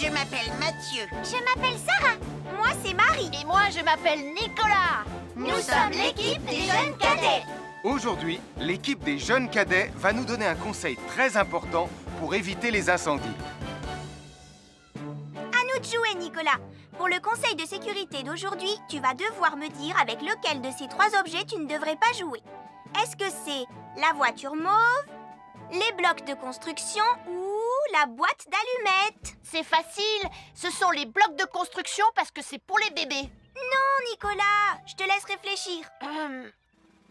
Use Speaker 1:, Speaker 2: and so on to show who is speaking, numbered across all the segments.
Speaker 1: Je m'appelle Mathieu.
Speaker 2: Je m'appelle Sarah. Moi, c'est Marie.
Speaker 3: Et moi, je m'appelle Nicolas.
Speaker 2: Nous sommes l'équipe des jeunes cadets.
Speaker 4: Aujourd'hui, l'équipe des jeunes cadets va nous donner un conseil très important pour éviter les incendies.
Speaker 2: À nous de jouer, Nicolas. Pour le conseil de sécurité d'aujourd'hui, tu vas devoir me dire avec lequel de ces 3 objets tu ne devrais pas jouer. Est-ce que c'est la voiture mauve, les blocs de construction ou la boîte d'allumettes?
Speaker 3: C'est facile. Ce sont les blocs de construction parce que c'est pour les bébés.
Speaker 2: Non, Nicolas, je te laisse réfléchir.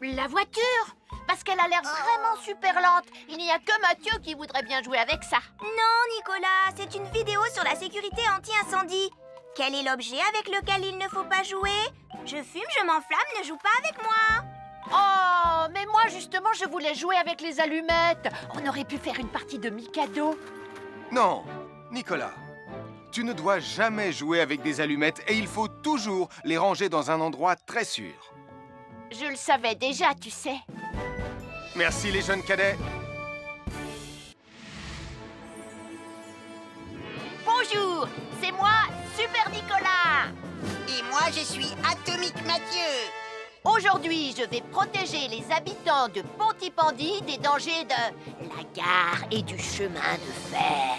Speaker 3: La voiture, parce qu'elle a l'air vraiment super lente. Il n'y a que Mathieu qui voudrait bien jouer avec ça.
Speaker 2: Non, Nicolas, c'est une vidéo sur la sécurité anti-incendie. Quel est l'objet avec lequel il ne faut pas jouer? Je fume, je m'enflamme, ne joue pas avec moi.
Speaker 3: Oh, mais moi justement, je voulais jouer avec les allumettes. On aurait pu faire une partie de Mikado.
Speaker 4: Non, Nicolas, tu ne dois jamais jouer avec des allumettes et il faut toujours les ranger dans un endroit très sûr.
Speaker 3: Je le savais déjà, tu sais.
Speaker 4: Merci les jeunes cadets.
Speaker 3: Bonjour, c'est moi, Super Nicolas.
Speaker 1: Et moi, je suis Atomique Mathieu.
Speaker 3: Aujourd'hui, je vais protéger les habitants de Pontypandy des dangers de la gare et du chemin de fer.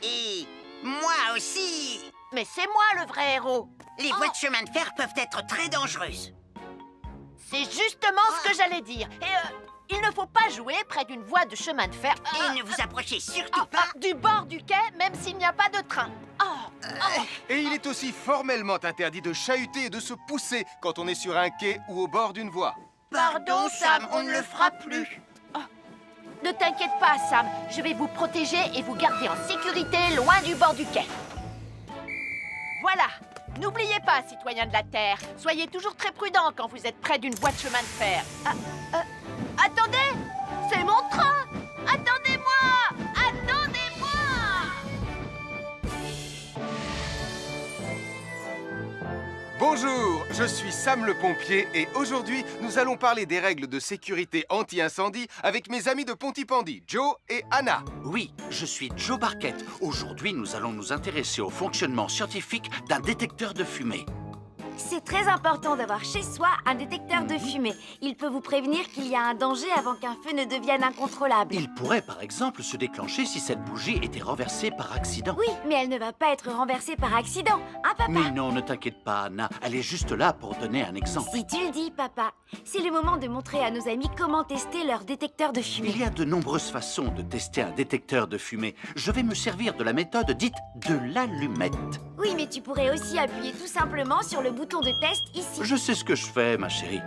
Speaker 1: Et moi aussi.
Speaker 3: Mais c'est moi le vrai héros.
Speaker 1: Les voies de chemin de fer peuvent être très dangereuses.
Speaker 3: C'est justement ce que j'allais dire. Et il ne faut pas jouer près d'une voie de chemin de fer.
Speaker 1: Et ne vous approchez surtout pas.
Speaker 3: Du bord du quai, même s'il n'y a pas de train.
Speaker 4: Et il est aussi formellement interdit de chahuter et de se pousser quand on est sur un quai ou au bord d'une voie.
Speaker 1: Pardon, Sam, on ne le fera plus.
Speaker 3: Ne t'inquiète pas, Sam. Je vais vous protéger et vous garder en sécurité loin du bord du quai. Voilà. N'oubliez pas, citoyens de la Terre, soyez toujours très prudents quand vous êtes près d'une voie de chemin de fer. Attendez! C'est mon train! Attendez-moi! Attendez-moi!
Speaker 4: Bonjour, je suis Sam le pompier et aujourd'hui, nous allons parler des règles de sécurité anti-incendie avec mes amis de Pontypandy, Joe et Anna.
Speaker 5: Oui, je suis Joe Barquette. Aujourd'hui, nous allons nous intéresser au fonctionnement scientifique d'un détecteur de fumée.
Speaker 6: C'est très important d'avoir chez soi un détecteur de fumée. Il peut vous prévenir qu'il y a un danger avant qu'un feu ne devienne incontrôlable.
Speaker 5: Il pourrait, par exemple, se déclencher si cette bougie était renversée par accident.
Speaker 6: Oui, mais elle ne va pas être renversée par accident, hein, papa?
Speaker 5: Mais non, ne t'inquiète pas, Anna. Elle est juste là pour donner un exemple.
Speaker 6: Si tu le dis, papa. C'est le moment de montrer à nos amis comment tester leur détecteur de fumée.
Speaker 5: Il y a de nombreuses façons de tester un détecteur de fumée. Je vais me servir de la méthode dite de l'allumette.
Speaker 6: Oui, mais tu pourrais aussi appuyer tout simplement sur le bouton de test ici.
Speaker 5: Je sais ce que je fais, ma chérie.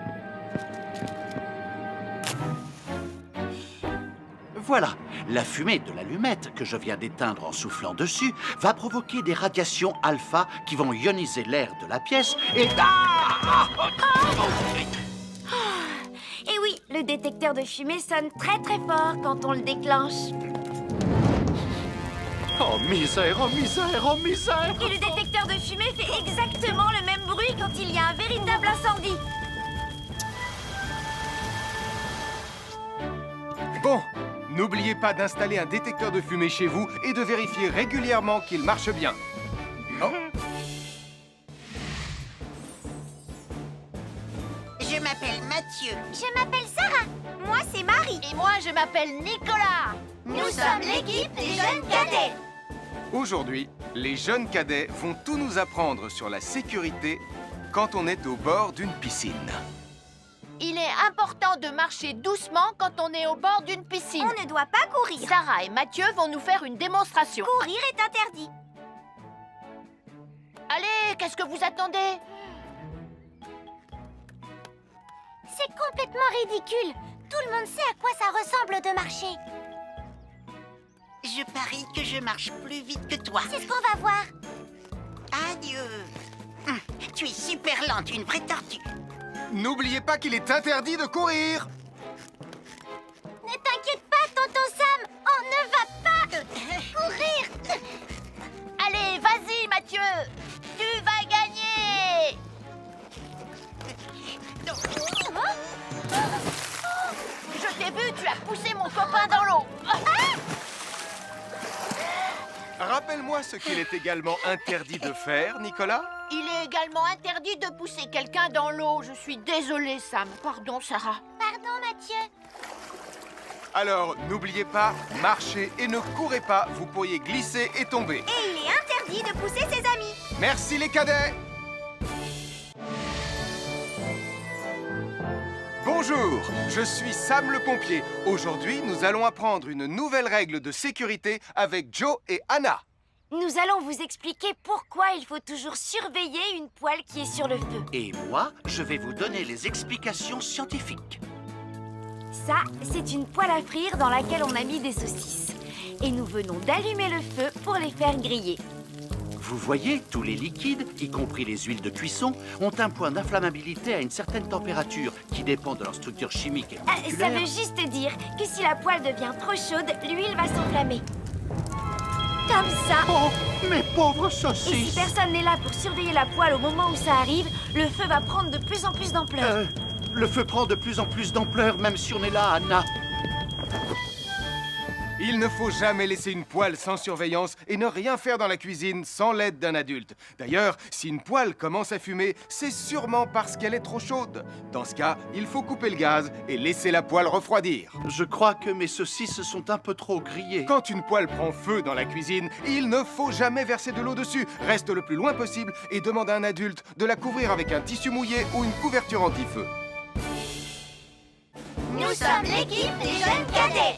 Speaker 5: Voilà, la fumée de l'allumette que je viens d'éteindre en soufflant dessus va provoquer des radiations alpha qui vont ioniser l'air de la pièce et...
Speaker 6: Et oui, le détecteur de fumée sonne très très fort quand on le déclenche.
Speaker 5: Oh misère, oh misère, oh misère!
Speaker 6: Et le détecteur de fumée fait exactement le même bruit quand il y a un véritable incendie.
Speaker 4: Bon, n'oubliez pas d'installer un détecteur de fumée chez vous et de vérifier régulièrement qu'il marche bien. Oh.
Speaker 1: Je m'appelle Mathieu.
Speaker 2: Je m'appelle Sarah. Moi, c'est Marie.
Speaker 3: Et moi, je m'appelle Nicolas.
Speaker 2: Nous sommes l'équipe des jeunes cadets.
Speaker 4: Aujourd'hui, les jeunes cadets vont tout nous apprendre sur la sécurité quand on est au bord d'une piscine.
Speaker 3: Il est important de marcher doucement quand on est au bord d'une piscine.
Speaker 2: On ne doit pas courir.
Speaker 3: Sarah et Mathieu vont nous faire une démonstration.
Speaker 2: Courir est interdit.
Speaker 3: Allez, qu'est-ce que vous attendez?
Speaker 2: C'est complètement ridicule. Tout le monde sait à quoi ça ressemble de marcher.
Speaker 1: Je parie que je marche plus vite que toi.
Speaker 2: C'est ce qu'on va voir.
Speaker 1: Adieu. Tu es super lente, une vraie tortue.
Speaker 4: N'oubliez pas qu'il est interdit de courir.
Speaker 2: Ne t'inquiète pas, tonton Sam. On ne va pas courir.
Speaker 3: Allez, vas-y, Mathieu. Tu vas gagner. Je t'ai vu, tu as poussé mon copain dans l'eau.
Speaker 4: Rappelez Rappelle-moi ce qu'il est également interdit de faire, Nicolas.
Speaker 3: Il est également interdit de pousser quelqu'un dans l'eau. Je suis désolée, Sam. Pardon, Sarah.
Speaker 2: Pardon, Mathieu.
Speaker 4: Alors, n'oubliez pas, marchez et ne courez pas, vous pourriez glisser et tomber.
Speaker 2: Et il est interdit de pousser ses amis.
Speaker 4: Merci les cadets. Bonjour, je suis Sam le pompier. Aujourd'hui, nous allons apprendre une nouvelle règle de sécurité avec Joe et Anna.
Speaker 6: Nous allons vous expliquer pourquoi il faut toujours surveiller une poêle qui est sur le feu.
Speaker 5: Et moi, je vais vous donner les explications scientifiques.
Speaker 6: Ça, c'est une poêle à frire dans laquelle on a mis des saucisses. Et nous venons d'allumer le feu pour les faire griller.
Speaker 5: Vous voyez, tous les liquides, y compris les huiles de cuisson, ont un point d'inflammabilité à une certaine température qui dépend de leur structure chimique et
Speaker 6: Ça
Speaker 5: moléculaire.
Speaker 6: veut juste dire que si la poêle devient trop chaude, l'huile va s'enflammer. Comme ça.
Speaker 5: Oh, mes pauvres
Speaker 6: Et si
Speaker 5: saucisses!
Speaker 6: personne n'est là pour surveiller la poêle au moment où ça arrive, le feu va prendre de plus en plus d'ampleur.
Speaker 5: Le feu prend de plus en plus d'ampleur, même si on est là, Anna.
Speaker 4: Il ne faut jamais laisser une poêle sans surveillance et ne rien faire dans la cuisine sans l'aide d'un adulte. D'ailleurs, si une poêle commence à fumer, c'est sûrement parce qu'elle est trop chaude. Dans ce cas, il faut couper le gaz et laisser la poêle refroidir.
Speaker 5: Je crois que mes saucisses sont un peu trop grillées.
Speaker 4: Quand une poêle prend feu dans la cuisine, il ne faut jamais verser de l'eau dessus. Reste le plus loin possible et demande à un adulte de la couvrir avec un tissu mouillé ou une couverture anti-feu.
Speaker 2: Nous sommes l'équipe des jeunes cadets.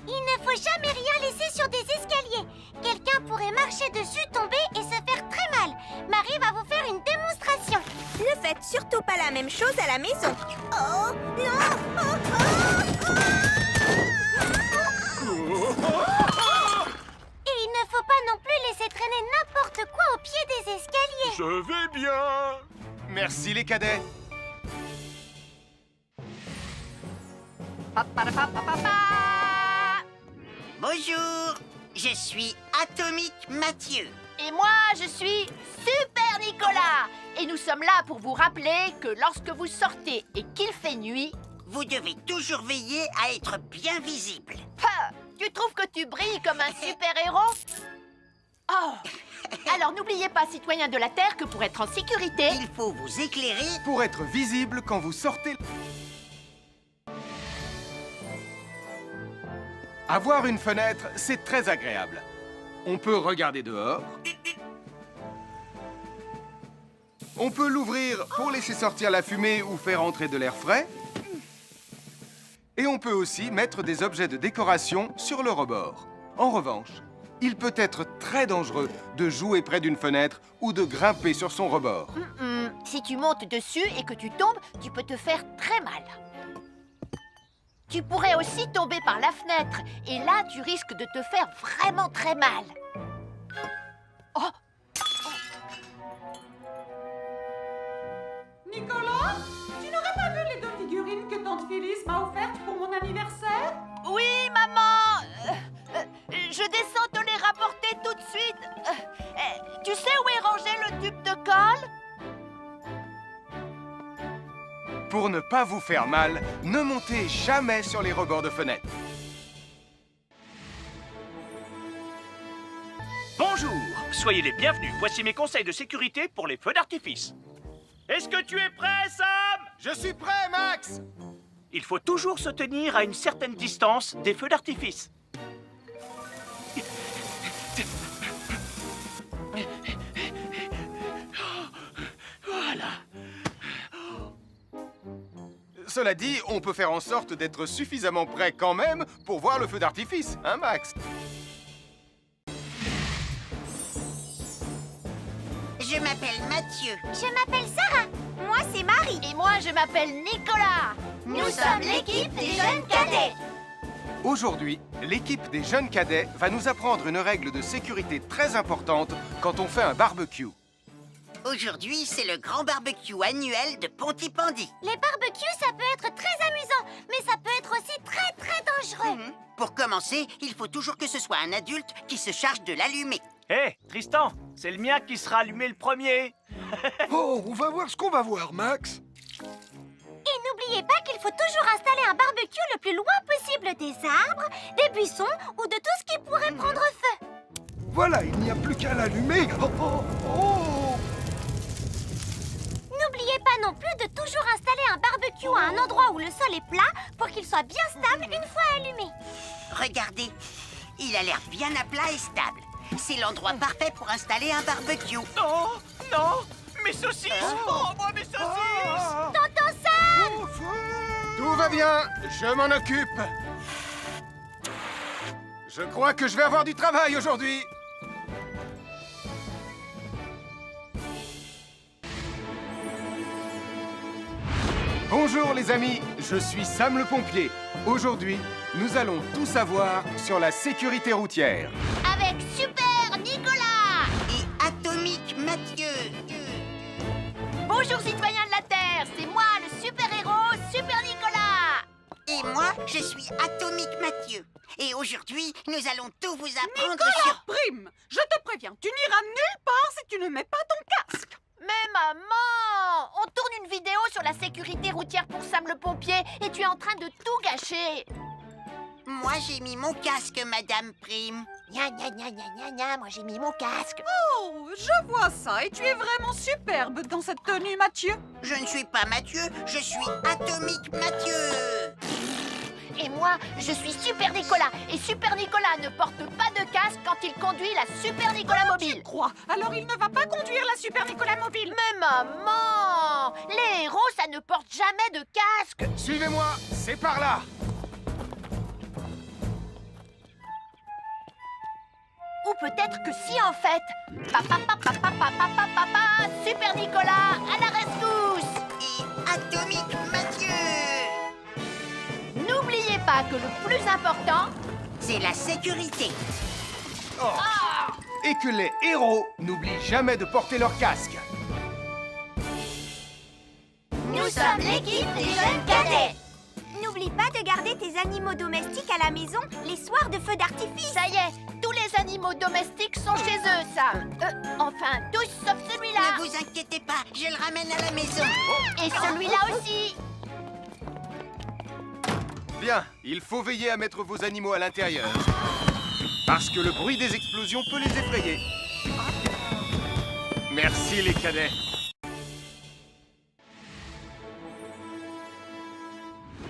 Speaker 2: Il ne faut jamais rien laisser sur des escaliers. Quelqu'un pourrait marcher dessus, tomber et se faire très mal. Marie va vous faire une démonstration. Ne faites surtout pas la même chose à la maison. Oh non! Et il ne faut pas non plus laisser traîner n'importe quoi au pied des escaliers.
Speaker 4: Je vais bien. Merci les cadets.
Speaker 1: Bonjour, je suis Atomique Mathieu.
Speaker 3: Et moi, je suis Super Nicolas. Et nous sommes là pour vous rappeler que lorsque vous sortez et qu'il fait nuit...
Speaker 1: Vous devez toujours veiller à être bien visible.
Speaker 3: Tu trouves que tu brilles comme un super-héros? Oh! Alors n'oubliez pas, citoyens de la Terre, que pour être en sécurité...
Speaker 1: Il faut vous éclairer.
Speaker 4: Pour être visible quand vous sortez... Avoir une fenêtre, c'est très agréable. On peut regarder dehors. On peut l'ouvrir pour laisser sortir la fumée ou faire entrer de l'air frais. Et on peut aussi mettre des objets de décoration sur le rebord. En revanche, il peut être très dangereux de jouer près d'une fenêtre ou de grimper sur son rebord.
Speaker 3: Si tu montes dessus et que tu tombes, tu peux te faire très mal. Tu pourrais aussi tomber par la fenêtre. Et là, tu risques de te faire vraiment très mal. Oh!
Speaker 7: Nicolas, tu n'aurais pas vu les 2 figurines que tante Phyllis m'a offertes pour mon anniversaire?
Speaker 3: Oui, maman! Je descends te les rapporter tout de suite. Tu sais où est rangé le tube de colle?
Speaker 4: Pour ne pas vous faire mal, ne montez jamais sur les rebords de fenêtres.
Speaker 8: Bonjour, soyez les bienvenus. Voici mes conseils de sécurité pour les feux d'artifice. Est-ce que tu es prêt, Sam?
Speaker 4: Je suis prêt, Max!
Speaker 8: Il faut toujours se tenir à une certaine distance des feux d'artifice. Voilà.
Speaker 4: Cela dit, on peut faire en sorte d'être suffisamment près quand même pour voir le feu d'artifice, hein, Max?
Speaker 1: Je m'appelle Mathieu.
Speaker 2: Je m'appelle Sarah. Moi, c'est Marie.
Speaker 3: Et moi, je m'appelle Nicolas.
Speaker 2: Nous sommes l'équipe des jeunes cadets.
Speaker 4: Aujourd'hui, l'équipe des jeunes cadets va nous apprendre une règle de sécurité très importante quand on fait un barbecue.
Speaker 1: Aujourd'hui, c'est le grand barbecue annuel de Pontypandy.
Speaker 2: Les barbecues, ça peut être très amusant, mais ça peut être aussi très dangereux.
Speaker 1: Pour commencer, il faut toujours que ce soit un adulte qui se charge de l'allumer.
Speaker 8: Hé, Tristan, c'est le mien qui sera allumé le premier.
Speaker 9: Oh, on va voir ce qu'on va voir, Max.
Speaker 2: Et n'oubliez pas qu'il faut toujours installer un barbecue le plus loin possible des arbres, des buissons ou de tout ce qui pourrait prendre feu.
Speaker 9: Voilà, il n'y a plus qu'à l'allumer. Oh, oh, oh.
Speaker 2: N'oubliez pas non plus de toujours installer un barbecue à un endroit où le sol est plat pour qu'il soit bien stable une fois allumé.
Speaker 1: Regardez, il a l'air bien à plat et stable. C'est l'endroit parfait pour installer un barbecue.
Speaker 8: Non, non, mes saucisses. Oh, moi, mes saucisses.
Speaker 2: Tonton Sam!
Speaker 4: Tout va bien, je m'en occupe. Je crois que je vais avoir du travail aujourd'hui. Bonjour les amis, je suis Sam le pompier. Aujourd'hui, nous allons tout savoir sur la sécurité routière.
Speaker 2: Avec Super Nicolas!
Speaker 1: Et Atomique Mathieu.
Speaker 3: Bonjour citoyens de la Terre, c'est moi le super-héros Super Nicolas.
Speaker 1: Et moi, je suis Atomique Mathieu. Et aujourd'hui, nous allons tout vous apprendre
Speaker 7: Nicolas
Speaker 1: sur...
Speaker 7: Prime, je te préviens, tu n'iras nulle part si tu ne mets pas ton casque.
Speaker 3: Mais maman, on tourne une vidéo sur la sécurité routière pour Sam le pompier et tu es en train de tout gâcher.
Speaker 1: Moi, j'ai mis mon casque, Madame Prime.
Speaker 3: Gna gna gna gna gna gna, moi j'ai mis mon casque.
Speaker 7: Oh, je vois ça et tu es vraiment superbe dans cette tenue, Mathieu.
Speaker 1: Je ne suis pas Mathieu, je suis Atomique Mathieu.
Speaker 3: Et moi, je suis Super Nicolas. Et Super Nicolas ne porte pas de casque quand il conduit la Super Nicolas Mobile.
Speaker 7: Crois, alors il ne va pas conduire la Super Nicolas Mobile.
Speaker 3: Mais maman, les héros, ça ne porte jamais de casque.
Speaker 4: Suivez-moi, c'est par là.
Speaker 3: Ou peut-être que si en fait. Papa, papa, papa, papa, papa, Super Nicolas, à la rescousse.
Speaker 1: Et Atomique Mathieu.
Speaker 3: N'oubliez pas que le plus important,
Speaker 1: C'est la sécurité.
Speaker 4: Et que les héros n'oublient jamais de porter leur casque.
Speaker 2: Nous sommes l'équipe des jeunes cadets. N'oublie pas de garder tes animaux domestiques à la maison les soirs de feux d'artifice.
Speaker 3: ça y est, tous les animaux domestiques sont chez eux, Sam. Enfin, tous sauf celui-là.
Speaker 1: Ne vous inquiétez pas, je le ramène à la maison.
Speaker 3: Et celui-là aussi.
Speaker 4: Bien, il faut veiller à mettre vos animaux à l'intérieur. Parce que le bruit des explosions peut les effrayer. Merci les cadets.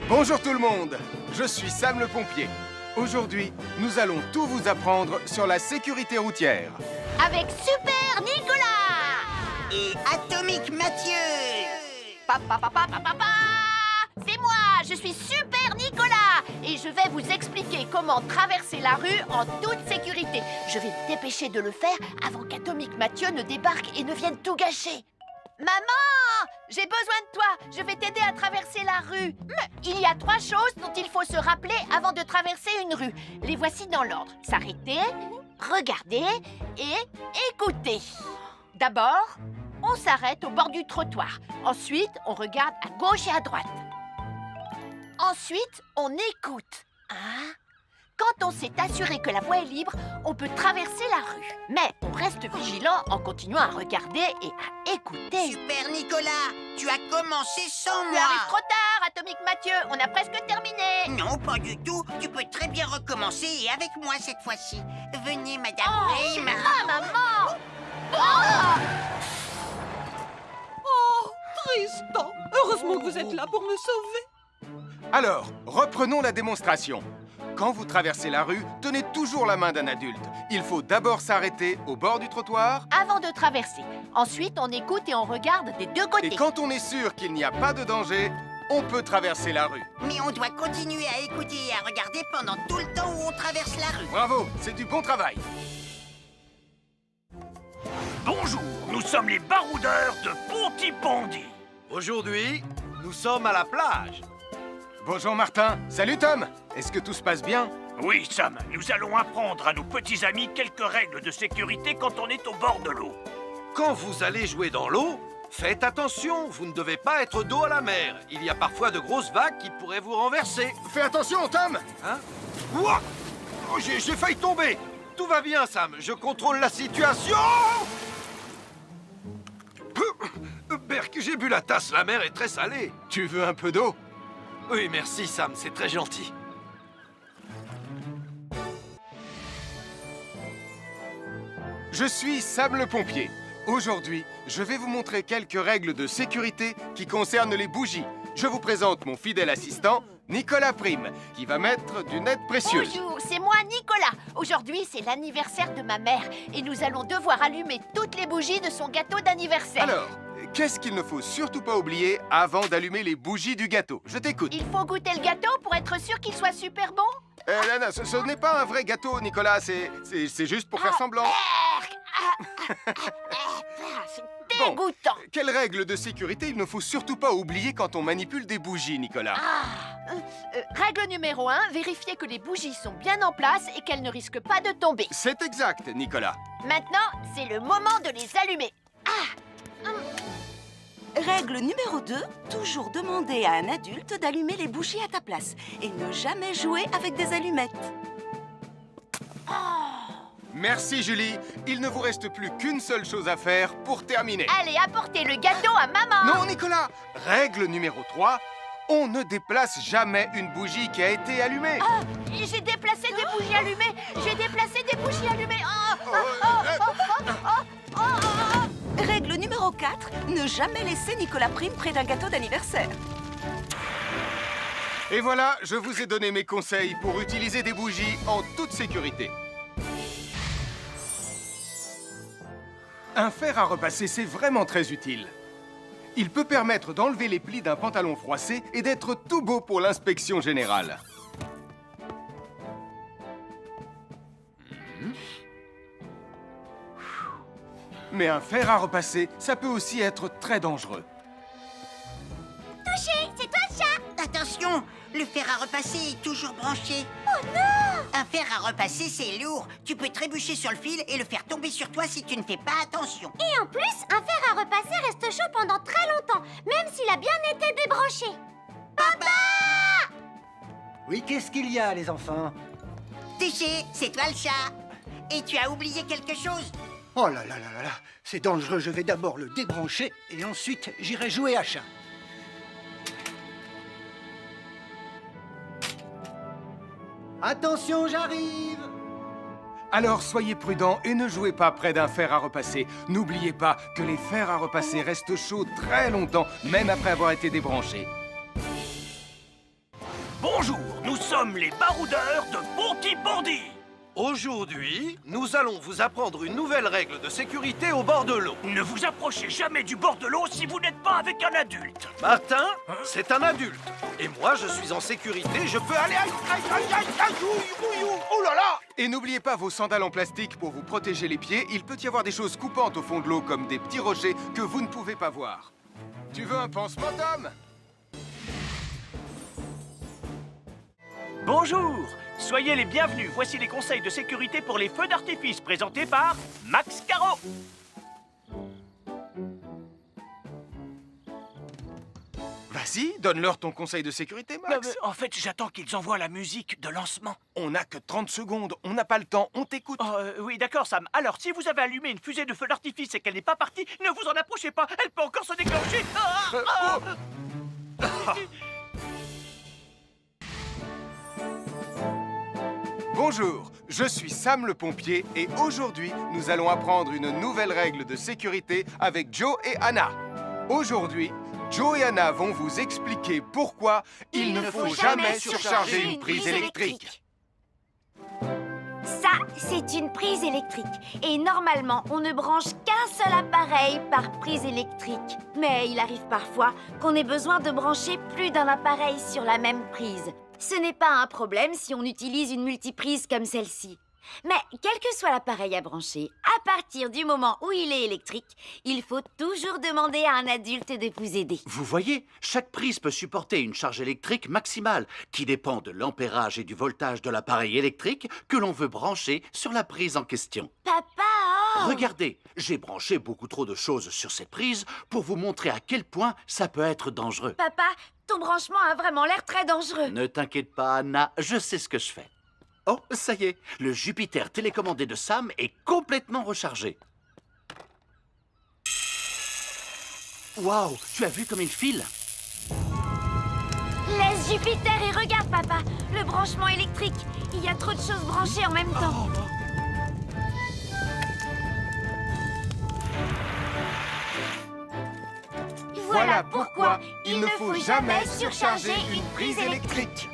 Speaker 4: Bonjour tout le monde, je suis Sam le pompier. Aujourd'hui, nous allons tout vous apprendre sur la sécurité routière.
Speaker 3: Avec Super Nicolas.
Speaker 1: Et Atomique Mathieu.
Speaker 3: Papa, papa, papa, papa. C'est moi, je suis Super Nicolas. Et je vais vous expliquer comment traverser la rue en toute sécurité. Je vais me dépêcher de le faire avant qu'Atomique Mathieu ne débarque et ne vienne tout gâcher. Maman, j'ai besoin de toi. Je vais t'aider à traverser la rue. Mais il y a 3 choses dont il faut se rappeler avant de traverser une rue. Les voici dans l'ordre. S'arrêter, regarder et écouter. D'abord, on s'arrête au bord du trottoir. Ensuite, on regarde à gauche et à droite. Ensuite, on écoute. Hein? Quand on s'est assuré que la voie est libre, on peut traverser la rue. Mais on reste vigilant en continuant à regarder et à écouter.
Speaker 1: Super Nicolas, tu as commencé sans
Speaker 3: Tu
Speaker 1: moi.
Speaker 3: arrives trop tard, Atomique Mathieu. On a presque terminé.
Speaker 1: Non, pas du tout. Tu peux très bien recommencer et avec moi cette fois-ci. Venez, Madame Prime.
Speaker 3: Ah, maman! Oh!
Speaker 7: Oh, Tristan, heureusement que vous êtes là pour me sauver.
Speaker 4: Alors, reprenons la démonstration. Quand vous traversez la rue, tenez toujours la main d'un adulte. Il faut d'abord s'arrêter au bord du trottoir.
Speaker 3: Avant de traverser. Ensuite, on écoute et on regarde des deux côtés.
Speaker 4: Et quand on est sûr qu'il n'y a pas de danger, on peut traverser la rue.
Speaker 1: Mais on doit continuer à écouter et à regarder pendant tout le temps où on traverse la rue.
Speaker 4: Bravo, c'est du bon travail.
Speaker 8: Bonjour, nous sommes les baroudeurs de Pontypandy.
Speaker 10: Aujourd'hui, nous sommes à la plage.
Speaker 4: Bonjour Martin. Salut Tom. Est-ce que tout se passe bien?
Speaker 8: Oui, Sam, nous allons apprendre à nos petits amis quelques règles de sécurité quand on est au bord de l'eau.
Speaker 10: Quand vous allez jouer dans l'eau, faites attention, vous ne devez pas être dos à la mer. Il y a parfois de grosses vagues qui pourraient vous renverser.
Speaker 4: Fais attention Tom.
Speaker 10: Hein? Ouah! Oh, j'ai failli tomber. Tout va bien, Sam, je contrôle la situation. Berk, j'ai bu la tasse, la mer est très salée.
Speaker 4: Tu veux un peu d'eau?
Speaker 10: Oui, merci, Sam, c'est très gentil.
Speaker 4: je suis Sam le pompier. Aujourd'hui, je vais vous montrer quelques règles de sécurité qui concernent les bougies. Je vous présente mon fidèle assistant, Nicolas Prime, qui va mettre d'une aide précieuse.
Speaker 3: Bonjour, c'est moi Nicolas. Aujourd'hui, c'est l'anniversaire de ma mère et nous allons devoir allumer toutes les bougies de son gâteau d'anniversaire.
Speaker 4: Alors, qu'est-ce qu'il ne faut surtout pas oublier avant d'allumer les bougies du gâteau? Je t'écoute.
Speaker 3: Il faut goûter le gâteau pour être sûr qu'il soit super bon.
Speaker 4: Non, ce n'est pas un vrai gâteau, Nicolas. C'est juste pour faire semblant.
Speaker 3: C'est dégoûtant.
Speaker 4: Quelle règle de sécurité il ne faut surtout pas oublier quand on manipule des bougies, Nicolas?
Speaker 3: Règle numéro 1, vérifiez que les bougies sont bien en place et qu'elles ne risquent pas de tomber.
Speaker 4: C'est exact, Nicolas.
Speaker 3: Maintenant, c'est le moment de les allumer.
Speaker 11: Règle numéro 2, toujours demander à un adulte d'allumer les bougies à ta place et ne jamais jouer avec des allumettes.
Speaker 4: Merci, Julie. Il ne vous reste plus qu'une seule chose à faire pour terminer.
Speaker 3: Allez, apportez le gâteau à maman.
Speaker 4: Non, Nicolas. Règle numéro 3, on ne déplace jamais une bougie qui a été allumée.
Speaker 3: J'ai déplacé des bougies allumées. J'ai déplacé des bougies allumées.
Speaker 11: Règle numéro 4, ne jamais laisser Nicolas Prime près d'un gâteau d'anniversaire.
Speaker 4: Et voilà, je vous ai donné mes conseils pour utiliser des bougies en toute sécurité. Un fer à repasser, c'est vraiment très utile. Il peut permettre d'enlever les plis d'un pantalon froissé et d'être tout beau pour l'inspection générale. Mais un fer à repasser, ça peut aussi être très dangereux.
Speaker 2: Touché, c'est toi le chat.
Speaker 1: Attention, le fer à repasser est toujours branché. Oh non! Un fer à repasser, c'est lourd. Tu peux trébucher sur le fil et le faire tomber sur toi si tu ne fais pas attention.
Speaker 2: Et en plus, un fer à repasser reste chaud pendant très longtemps, même s'il a bien été débranché. Papa!
Speaker 12: Oui, qu'est-ce qu'il y a, les enfants?
Speaker 1: Touché, c'est toi le chat. Et tu as oublié quelque chose?
Speaker 12: Oh là là là là là, c'est dangereux, je vais d'abord le débrancher et ensuite j'irai jouer à chat. Attention, j'arrive!
Speaker 4: Alors soyez prudents et ne jouez pas près d'un fer à repasser. N'oubliez pas que les fers à repasser restent chauds très longtemps, même après avoir été débranchés.
Speaker 8: Bonjour, nous sommes les baroudeurs de Pontypandy.
Speaker 10: Aujourd'hui, nous allons vous apprendre une nouvelle règle de sécurité au bord de l'eau.
Speaker 8: Ne vous approchez jamais du bord de l'eau si vous n'êtes pas avec un adulte.
Speaker 10: Martin, c'est un adulte. Et moi, je suis en sécurité, je peux aller... Oh là là!
Speaker 4: Et n'oubliez pas vos sandales en plastique pour vous protéger les pieds. Il peut y avoir des choses coupantes au fond de l'eau, comme des petits rochers que vous ne pouvez pas voir. Tu veux un pansement, Tom?
Speaker 8: Bonjour, soyez les bienvenus. Voici les conseils de sécurité pour les feux d'artifice présentés par Max Caro.
Speaker 4: Vas-y, donne-leur ton conseil de sécurité, Max.
Speaker 8: En fait, j'attends qu'ils envoient la musique de lancement.
Speaker 4: On n'a que 30 secondes, on n'a pas le temps, on t'écoute.
Speaker 8: Oui, d'accord, Sam. Alors, si vous avez allumé une fusée de feu d'artifice et qu'elle n'est pas partie, ne vous en approchez pas. Elle peut encore se déclencher.
Speaker 4: Bonjour, je suis Sam le pompier et aujourd'hui, nous allons apprendre une nouvelle règle de sécurité avec Joe et Anna. Aujourd'hui, Joe et Anna vont vous expliquer pourquoi il ne faut jamais surcharger une prise électrique.
Speaker 6: Ça, c'est une prise électrique. Et normalement, on ne branche qu'un seul appareil par prise électrique. Mais il arrive parfois qu'on ait besoin de brancher plus d'un appareil sur la même prise. Ce n'est pas un problème si on utilise une multiprise comme celle-ci. Mais quel que soit l'appareil à brancher, à partir du moment où il est électrique, il faut toujours demander à un adulte de vous aider.
Speaker 5: Vous voyez, chaque prise peut supporter une charge électrique maximale qui dépend de l'ampérage et du voltage de l'appareil électrique que l'on veut brancher sur la prise en question.
Speaker 6: Papa!
Speaker 5: Regardez, j'ai branché beaucoup trop de choses sur cette prise pour vous montrer à quel point ça peut être dangereux.
Speaker 6: Papa, ton branchement a vraiment l'air très dangereux.
Speaker 5: Ne t'inquiète pas, Anna, je sais ce que je fais. Oh, ça y est, le Jupiter télécommandé de Sam est complètement rechargé. Waouh, tu as vu comme il file?
Speaker 6: Laisse Jupiter et regarde, papa. Le branchement électrique. Il y a trop de choses branchées en même temps. Voilà pourquoi il ne faut jamais
Speaker 1: surcharger une prise électrique.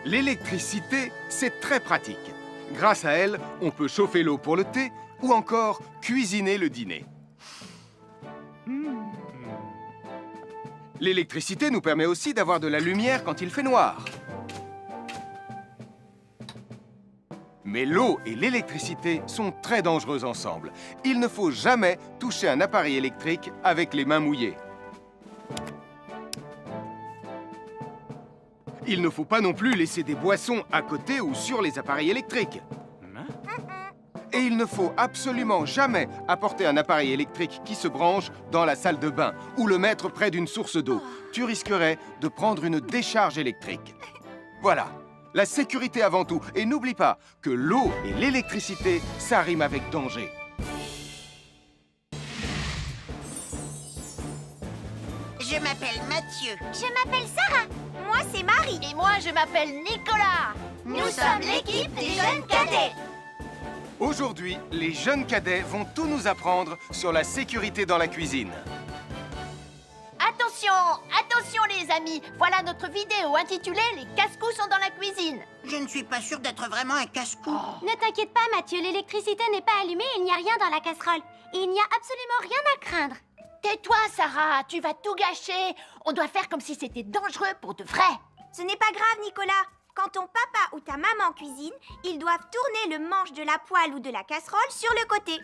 Speaker 4: L'électricité, c'est très pratique. Grâce à elle, on peut chauffer l'eau pour le thé ou encore cuisiner le dîner. L'électricité nous permet aussi d'avoir de la lumière quand il fait noir. Mais l'eau et l'électricité sont très dangereuses ensemble. Il ne faut jamais toucher un appareil électrique avec les mains mouillées. Il ne faut pas non plus laisser des boissons à côté ou sur les appareils électriques. Et il ne faut absolument jamais apporter un appareil électrique qui se branche dans la salle de bain ou le mettre près d'une source d'eau. Tu risquerais de prendre une décharge électrique. Voilà, la sécurité avant tout. Et n'oublie pas que l'eau et l'électricité, ça rime avec danger.
Speaker 1: Je m'appelle Mathieu.
Speaker 2: Je m'appelle Sarah. Moi, c'est Marie.
Speaker 3: Et moi, je m'appelle Nicolas.
Speaker 2: Nous sommes l'équipe des jeunes cadets.
Speaker 4: Aujourd'hui, les jeunes cadets vont tout nous apprendre sur la sécurité dans la cuisine.
Speaker 3: Attention, attention les amis. Voilà notre vidéo intitulée « Les casse-cous sont dans la cuisine ».
Speaker 1: Je ne suis pas sûre d'être vraiment un casse-cou.
Speaker 2: Ne t'inquiète pas, Mathieu. L'électricité n'est pas allumée et il n'y a rien dans la casserole. Il n'y a absolument rien à craindre.
Speaker 3: Tais-toi, Sarah, tu vas tout gâcher. On doit faire comme si c'était dangereux pour de vrai.
Speaker 2: Ce n'est pas grave, Nicolas. Quand ton papa ou ta maman cuisine, ils doivent tourner le manche de la poêle ou de la casserole sur le côté.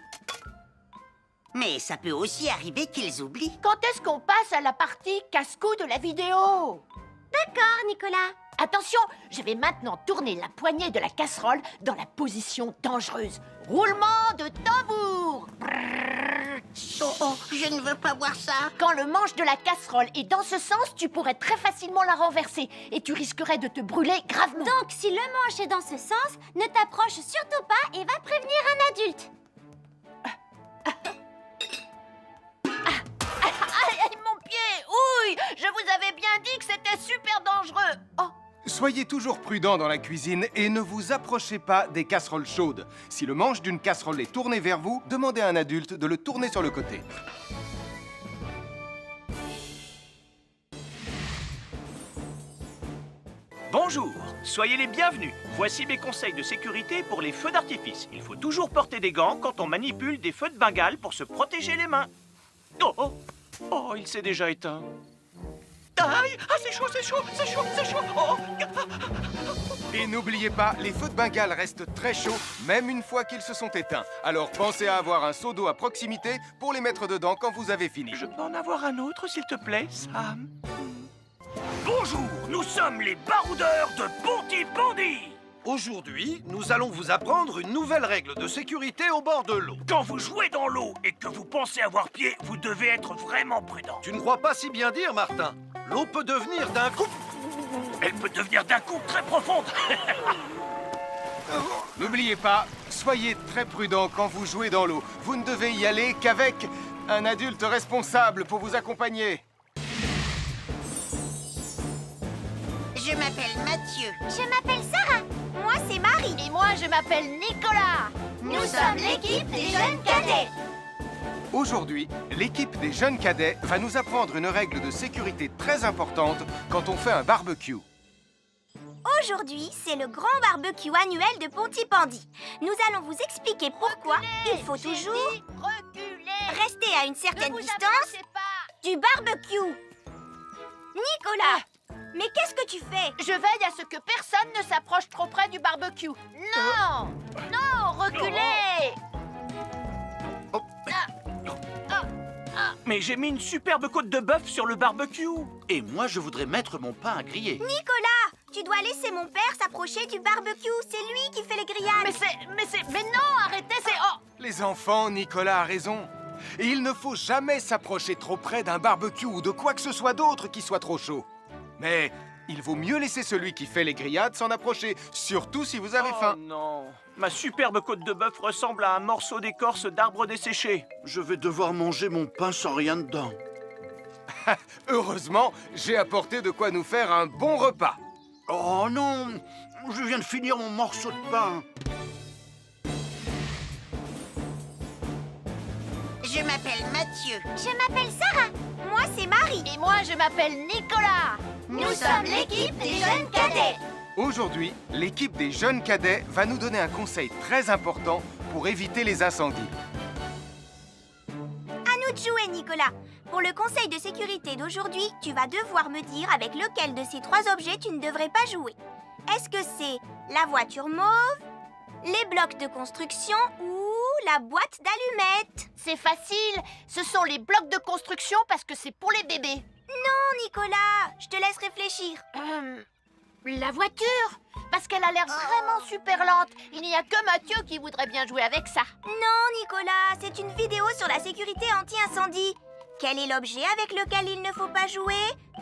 Speaker 1: Mais ça peut aussi arriver qu'ils oublient.
Speaker 3: Quand est-ce qu'on passe à la partie casse-cou de la vidéo?
Speaker 2: D'accord, Nicolas.
Speaker 3: Attention, je vais maintenant tourner la poignée de la casserole dans la position dangereuse. Roulement de tambour.
Speaker 1: Oh, je ne veux pas voir ça.
Speaker 3: Quand le manche de la casserole est dans ce sens, tu pourrais très facilement la renverser et tu risquerais de te brûler gravement.
Speaker 2: Donc, si le manche est dans ce sens, ne t'approche surtout pas et va prévenir un adulte.
Speaker 3: Aïe, mon pied! Ouille! Je vous avais bien dit que c'était super dangereux. Oh!
Speaker 4: Soyez toujours prudents dans la cuisine et ne vous approchez pas des casseroles chaudes. Si le manche d'une casserole est tourné vers vous, demandez à un adulte de le tourner sur le côté.
Speaker 8: Bonjour, soyez les bienvenus. Voici mes conseils de sécurité pour les feux d'artifice. Il faut toujours porter des gants quand on manipule des feux de Bengale pour se protéger les mains. Oh, oh, oh, il s'est déjà éteint. Aïe, ah, c'est chaud, c'est chaud, c'est chaud, c'est chaud. Oh.
Speaker 4: Et n'oubliez pas, les feux de Bengale restent très chauds, même une fois qu'ils se sont éteints. Alors pensez à avoir un seau d'eau à proximité pour les mettre dedans quand vous avez fini.
Speaker 8: Je peux en avoir un autre, s'il te plaît, Sam? Bonjour, nous sommes les baroudeurs de Pontypandy.
Speaker 10: Aujourd'hui, nous allons vous apprendre une nouvelle règle de sécurité au bord de l'eau.
Speaker 8: Quand vous jouez dans l'eau et que vous pensez avoir pied, vous devez être vraiment prudent.
Speaker 10: Tu ne crois pas si bien dire, Martin? L'eau peut devenir d'un coup...
Speaker 8: Elle peut devenir d'un coup très profonde.
Speaker 4: N'oubliez pas, soyez très prudents quand vous jouez dans l'eau. Vous ne devez y aller qu'avec un adulte responsable pour vous accompagner.
Speaker 1: Je m'appelle Mathieu.
Speaker 2: Je m'appelle Sarah. Moi, c'est Marie.
Speaker 3: Et moi, je m'appelle Nicolas.
Speaker 2: Nous sommes l'équipe des jeunes cadets.
Speaker 4: Aujourd'hui, l'équipe des jeunes cadets va nous apprendre une règle de sécurité très importante quand on fait un barbecue.
Speaker 2: Aujourd'hui, c'est le grand barbecue annuel de Pontypandy. Nous allons vous expliquer pourquoi il faut toujours rester à une certaine distance du barbecue. Nicolas, mais qu'est-ce que tu fais?
Speaker 3: Je veille à ce que personne ne s'approche trop près du barbecue. Non! Non, reculez!
Speaker 8: Mais j'ai mis une superbe côte de bœuf sur le barbecue.
Speaker 5: Et moi, je voudrais mettre mon pain à griller.
Speaker 2: Nicolas, tu dois laisser mon père s'approcher du barbecue. C'est lui qui fait les grillades.
Speaker 3: Mais non, arrêtez, c'est... Oh!
Speaker 4: Les enfants, Nicolas a raison. Et il ne faut jamais s'approcher trop près d'un barbecue ou de quoi que ce soit d'autre qui soit trop chaud. Mais il vaut mieux laisser celui qui fait les grillades s'en approcher, surtout si vous avez faim.
Speaker 8: Oh non, ma superbe côte de bœuf ressemble à un morceau d'écorce d'arbre desséché.
Speaker 5: Je vais devoir manger mon pain sans rien dedans.
Speaker 4: Heureusement, j'ai apporté de quoi nous faire un bon repas.
Speaker 5: Oh non, je viens de finir mon morceau de pain.
Speaker 1: Je m'appelle Mathieu.
Speaker 2: Je m'appelle Sarah. Moi, c'est Marie.
Speaker 3: Et moi, je m'appelle Nicolas.
Speaker 2: Nous sommes l'équipe des jeunes cadets.
Speaker 4: Aujourd'hui, l'équipe des jeunes cadets va nous donner un conseil très important pour éviter les incendies.
Speaker 2: À nous de jouer, Nicolas. Pour le conseil de sécurité d'aujourd'hui, tu vas devoir me dire avec lequel de ces 3 objets tu ne devrais pas jouer. Est-ce que c'est la voiture mauve, les blocs de construction ou la boîte d'allumettes?
Speaker 3: C'est facile. Ce sont les blocs de construction parce que c'est pour les bébés.
Speaker 2: Non, Nicolas, je te laisse réfléchir.
Speaker 3: La voiture, parce qu'elle a l'air vraiment super lente. Il n'y a que Mathieu qui voudrait bien jouer avec ça.
Speaker 2: Non, Nicolas, c'est une vidéo sur la sécurité anti-incendie. Quel est l'objet avec lequel il ne faut pas jouer?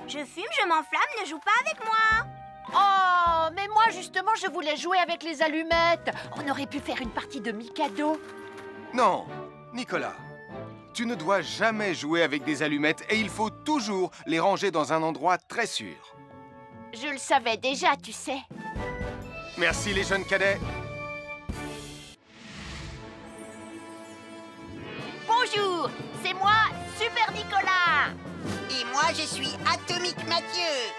Speaker 2: Je fume, je m'enflamme, ne joue pas avec moi.
Speaker 3: Oh, mais moi justement, je voulais jouer avec les allumettes. On aurait pu faire une partie de Mikado.
Speaker 4: Non, Nicolas, tu ne dois jamais jouer avec des allumettes et il faut toujours les ranger dans un endroit très sûr.
Speaker 3: Je le savais déjà, tu sais.
Speaker 4: Merci les jeunes cadets.
Speaker 3: Bonjour, c'est moi, Super Nicolas.
Speaker 1: Et moi, je suis Atomique Mathieu.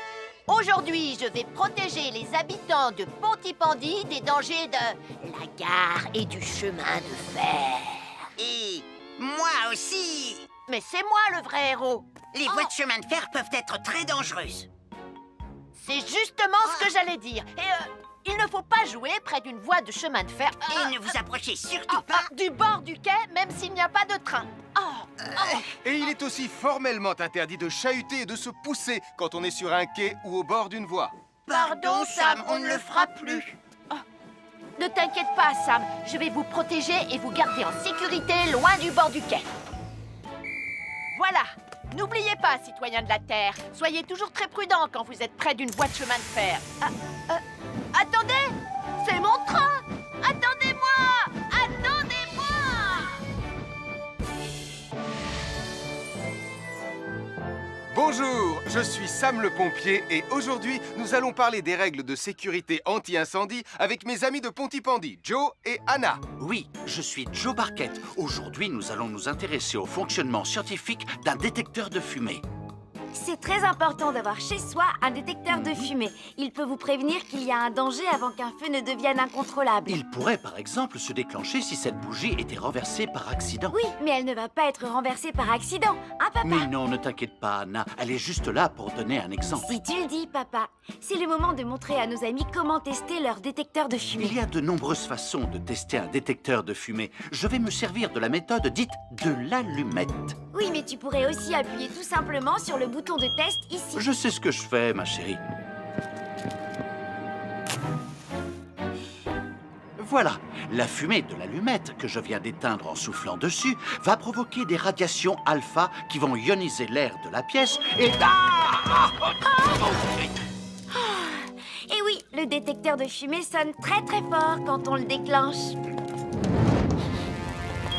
Speaker 3: Aujourd'hui, je vais protéger les habitants de Pontypandy des dangers de la gare et du chemin de fer.
Speaker 1: Et moi aussi.
Speaker 3: Mais c'est moi le vrai héros.
Speaker 1: Les voies de chemin de fer peuvent être très dangereuses.
Speaker 3: C'est justement ce que j'allais dire. Et il ne faut pas jouer près d'une voie de chemin de fer.
Speaker 1: Et ne vous approchez surtout pas
Speaker 3: Du bord du quai, même s'il n'y a pas de train.
Speaker 4: Et il est aussi formellement interdit de chahuter et de se pousser quand on est sur un quai ou au bord d'une voie.
Speaker 1: Pardon, Sam, on ne le fera plus.
Speaker 3: Ne t'inquiète pas, Sam. Je vais vous protéger et vous garder en sécurité loin du bord du quai. Voilà. N'oubliez pas, citoyens de la Terre, soyez toujours très prudents quand vous êtes près d'une voie de chemin de fer. Attendez! C'est mon train! Attendez-moi! Attendez-moi!
Speaker 4: Bonjour, je suis Sam le pompier et aujourd'hui, nous allons parler des règles de sécurité anti-incendie avec mes amis de Pontypandy, Joe et Anna.
Speaker 5: Oui, je suis Joe Barquette. Aujourd'hui, nous allons nous intéresser au fonctionnement scientifique d'un détecteur de fumée.
Speaker 6: C'est très important d'avoir chez soi un détecteur de fumée. Il peut vous prévenir qu'il y a un danger avant qu'un feu ne devienne incontrôlable.
Speaker 5: Il pourrait, par exemple, se déclencher si cette bougie était renversée par accident.
Speaker 6: Oui, mais elle ne va pas être renversée par accident, hein, papa?
Speaker 5: Mais non, ne t'inquiète pas, Anna. Elle est juste là pour donner un exemple.
Speaker 6: Si tu le dis, papa. C'est le moment de montrer à nos amis comment tester leur détecteur de fumée.
Speaker 5: Il y a de nombreuses façons de tester un détecteur de fumée. Je vais me servir de la méthode dite de l'allumette.
Speaker 6: Oui, mais tu pourrais aussi appuyer tout simplement sur le bouton de test ici.
Speaker 5: Je sais ce que je fais, ma chérie. Voilà, la fumée de l'allumette que je viens d'éteindre en soufflant dessus va provoquer des radiations alpha qui vont ioniser l'air de la pièce et...
Speaker 6: Et oui, le détecteur de fumée sonne très très fort quand on le déclenche.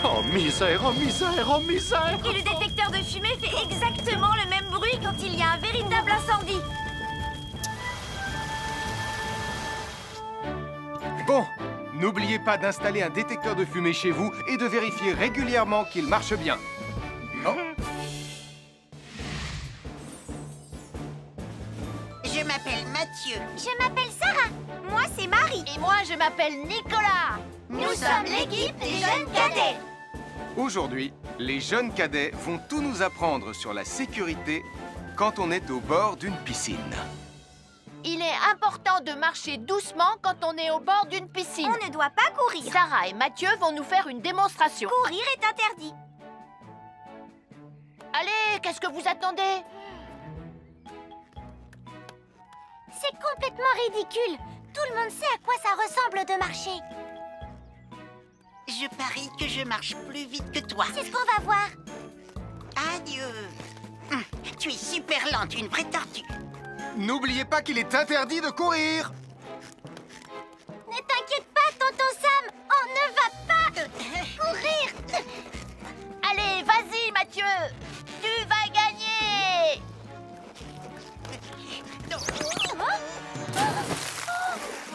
Speaker 5: Oh misère, oh misère, oh misère!
Speaker 6: Et le détecteur de fumée fait exactement le même bruit quand il y a un véritable incendie.
Speaker 4: Bon, n'oubliez pas d'installer un détecteur de fumée chez vous et de vérifier régulièrement qu'il marche bien. Oh.
Speaker 1: Je m'appelle Mathieu.
Speaker 2: Je m'appelle Sarah. Moi, c'est Marie.
Speaker 3: Et moi, je m'appelle Nicolas.
Speaker 2: Nous sommes l'équipe des jeunes cadets.
Speaker 4: Aujourd'hui, les jeunes cadets vont tout nous apprendre sur la sécurité quand on est au bord d'une piscine.
Speaker 3: Il est important de marcher doucement quand on est au bord d'une piscine.
Speaker 2: On ne doit pas courir.
Speaker 3: Sarah et Mathieu vont nous faire une démonstration.
Speaker 2: Courir est interdit.
Speaker 3: Allez, qu'est-ce que vous attendez?
Speaker 2: C'est complètement ridicule. Tout le monde sait à quoi ça ressemble de marcher.
Speaker 1: Je parie que je marche plus vite que toi.
Speaker 2: C'est ce qu'on va voir.
Speaker 1: Adieu. Tu es super lente, une vraie tortue.
Speaker 4: N'oubliez pas qu'il est interdit de courir.
Speaker 2: Ne t'inquiète pas, tonton Sam. On ne va pas courir.
Speaker 3: Allez, vas-y, Mathieu. Tu vas gagner.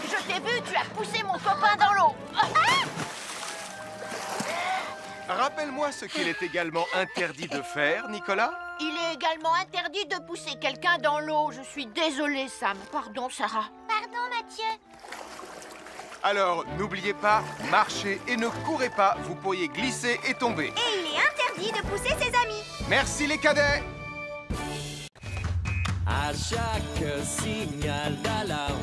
Speaker 3: Je t'ai vu, tu as poussé mon copain dans l'eau.
Speaker 4: Rappelle-moi ce qu'il est également interdit de faire, Nicolas.
Speaker 3: Il est également interdit de pousser quelqu'un dans l'eau. Je suis désolée, Sam. Pardon, Sarah.
Speaker 2: Pardon, Mathieu.
Speaker 4: Alors, n'oubliez pas, marchez et ne courez pas, vous pourriez glisser et tomber.
Speaker 2: Et il est interdit de pousser ses amis.
Speaker 4: Merci les cadets.
Speaker 13: À chaque signal d'alarme,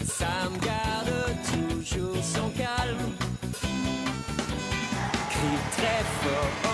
Speaker 13: Sam garde toujours son calme. Crie très fort